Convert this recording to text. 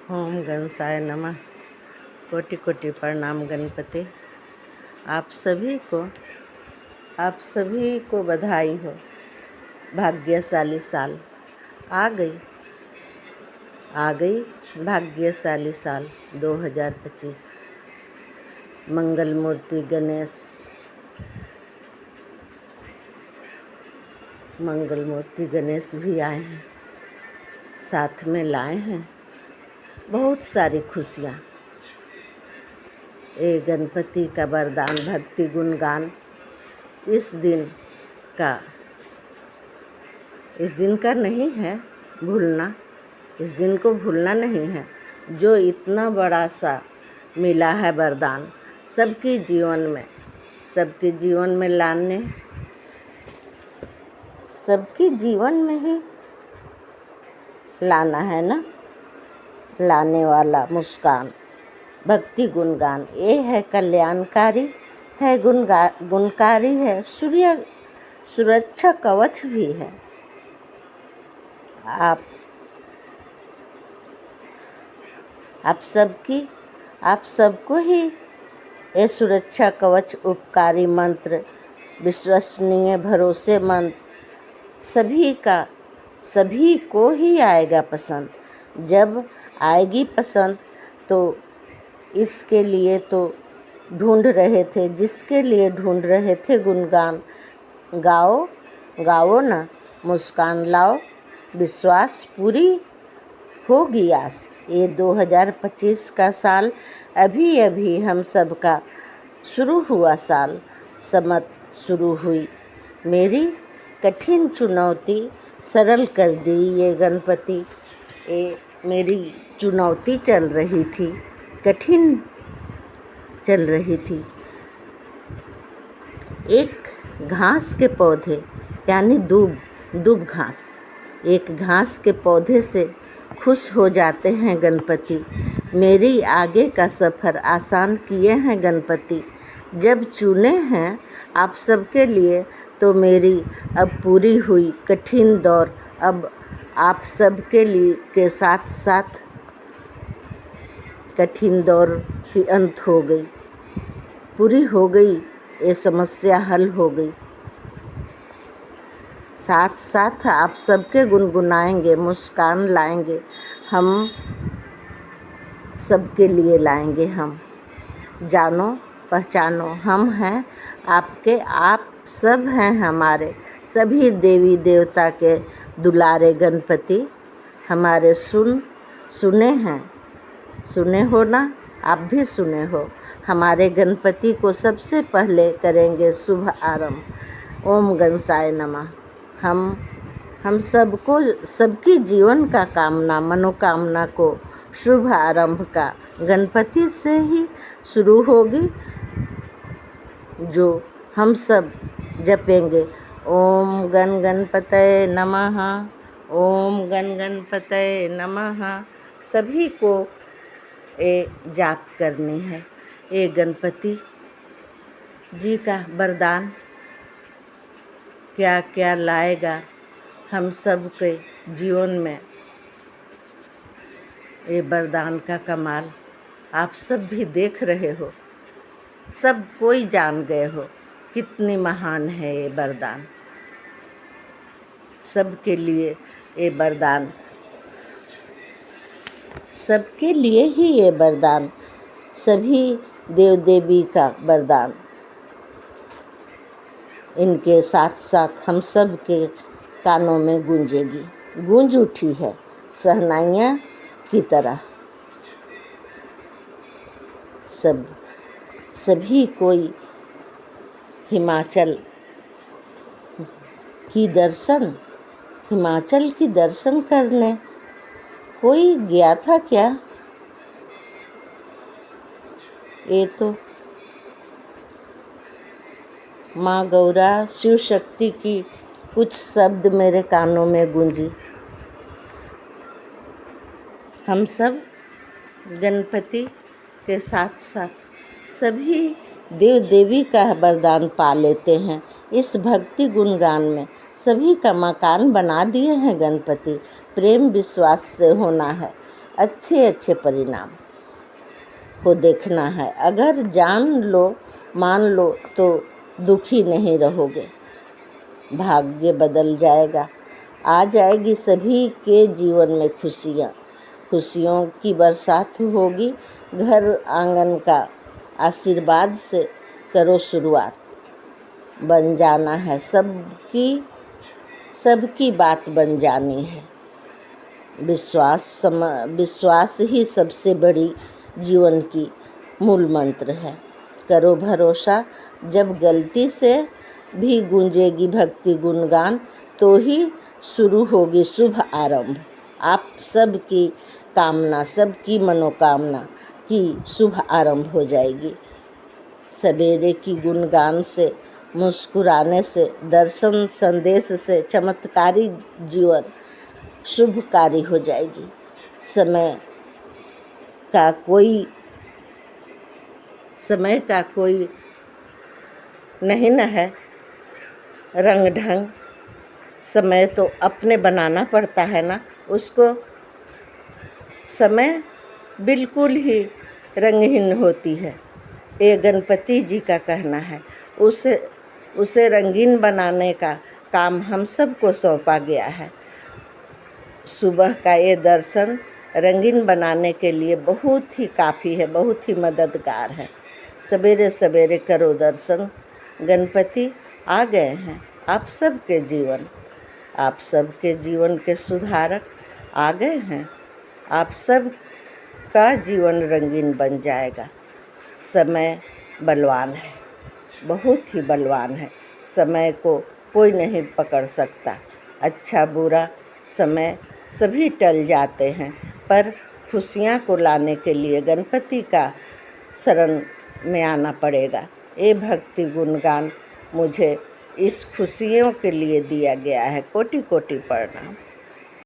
ओम गणसाय नमः। कोटि कोटि प्रणाम गणपति। आप सभी को बधाई हो। भाग्यशाली साल आ गई भाग्यशाली साल 2025। मंगल मूर्ति गणेश भी आए हैं, साथ में लाए हैं बहुत सारी खुशियाँ। ये गणपति का वरदान भक्ति गुणगान इस दिन का नहीं है भूलना, इस दिन को भूलना नहीं है। जो इतना बड़ा सा मिला है वरदान सबके जीवन में लाने, सबके जीवन में ही लाना है ना, लाने वाला मुस्कान भक्ति गुणगान। ये है कल्याणकारी है, गुणकारी है, सुरक्षा कवच भी है। आप सबको ही ये सुरक्षा कवच उपकारी मंत्र विश्वसनीय भरोसेमंद सभी को ही आएगा पसंद। जब आएगी पसंद तो इसके लिए तो जिसके लिए ढूंढ रहे थे गुणगान। गाओ ना, मुस्कान लाओ, विश्वास पूरी होगी आस। ये 2025 का साल अभी हम सबका शुरू हुआ साल। समत शुरू हुई मेरी कठिन चुनौती, सरल कर दी ये गणपति। ये मेरी चुनौती चल रही थी, कठिन चल रही थी। एक घास के पौधे यानी दूब घास, एक घास के पौधे से खुश हो जाते हैं गणपति। मेरी आगे का सफ़र आसान किए हैं गणपति। जब चुने हैं आप सबके लिए तो मेरी अब पूरी हुई कठिन दौर अब आप सबके लिए के साथ कठिन दौर की अंत हो गई, पूरी हो गई, ये समस्या हल हो गई। साथ आप सबके गुनगुनाएंगे, मुस्कान लाएंगे, हम सबके लिए लाएंगे। हम जानो पहचानो हम हैं आपके, आप सब हैं हमारे, सभी देवी देवता के दुलारे गणपति हमारे। सुने हो ना, आप भी सुने हो। हमारे गणपति को सबसे पहले करेंगे शुभ आरंभ। ओम गणसाय नमः। हम सबको सबकी जीवन का कामना मनोकामना को शुभ आरंभ का गणपति से ही शुरू होगी, जो हम सब जपेंगे। ओम गणपतये नमः, ओम गणपतये नमः। सभी को ये जाप करनी है। ये गणपति जी का वरदान क्या क्या लाएगा हम सब के जीवन में, ये वरदान का कमाल आप सब भी देख रहे हो, सब कोई जान गए हो कितनी महान है ये वरदान। सबके लिए ये वरदान, सबके लिए ही ये वरदान, सभी देव देवी का वरदान। इनके साथ हम सब के कानों में गूंजेगी, गूंज उठी है शहनाइयाँ की तरह। सभी कोई हिमाचल की दर्शन करने कोई गया था क्या? ये तो माँ गौरा शिव शक्ति की कुछ शब्द मेरे कानों में गूंजी। हम सब गणपति के साथ सभी देव देवी का वरदान पा लेते हैं। इस भक्ति गुणगान में सभी का मकान बना दिए हैं गणपति। प्रेम विश्वास से होना है अच्छे अच्छे परिणाम को देखना है। अगर जान लो मान लो तो दुखी नहीं रहोगे। भाग्य बदल जाएगा, आ जाएगी सभी के जीवन में खुशियाँ। खुशियों की बरसात होगी, घर आंगन का आशीर्वाद से करो शुरुआत। बन जाना है सबकी बात बन जानी है। विश्वास ही सबसे बड़ी जीवन की मूल मंत्र है। करो भरोसा, जब गलती से भी गूंजेगी भक्ति गुणगान तो ही शुरू होगी शुभ आरंभ। आप सबकी कामना, सबकी मनोकामना की शुभ आरंभ हो जाएगी। सवेरे की गुणगान से, मुस्कुराने से, दर्शन संदेश से चमत्कारी जीवन शुभकारी हो जाएगी। समय का कोई नहीं न है रंग ढंग। समय तो अपने बनाना पड़ता है ना उसको। समय बिल्कुल ही रंगहीन होती है, ये गणपति जी का कहना है। उसे रंगीन बनाने का काम हम सबको सौंपा गया है। सुबह का ये दर्शन रंगीन बनाने के लिए बहुत ही काफ़ी है, बहुत ही मददगार है। सवेरे सवेरे करो दर्शन, गणपति आ गए हैं आप सबके जीवन के सुधारक आ गए हैं। आप सब का जीवन रंगीन बन जाएगा। समय बलवान है, बहुत ही बलवान है। समय को कोई नहीं पकड़ सकता। अच्छा बुरा समय सभी टल जाते हैं, पर खुशियाँ को लाने के लिए गणपति का शरण में आना पड़ेगा। ये भक्ति गुणगान मुझे इस खुशियों के लिए दिया गया है। कोटि कोटि प्रणाम।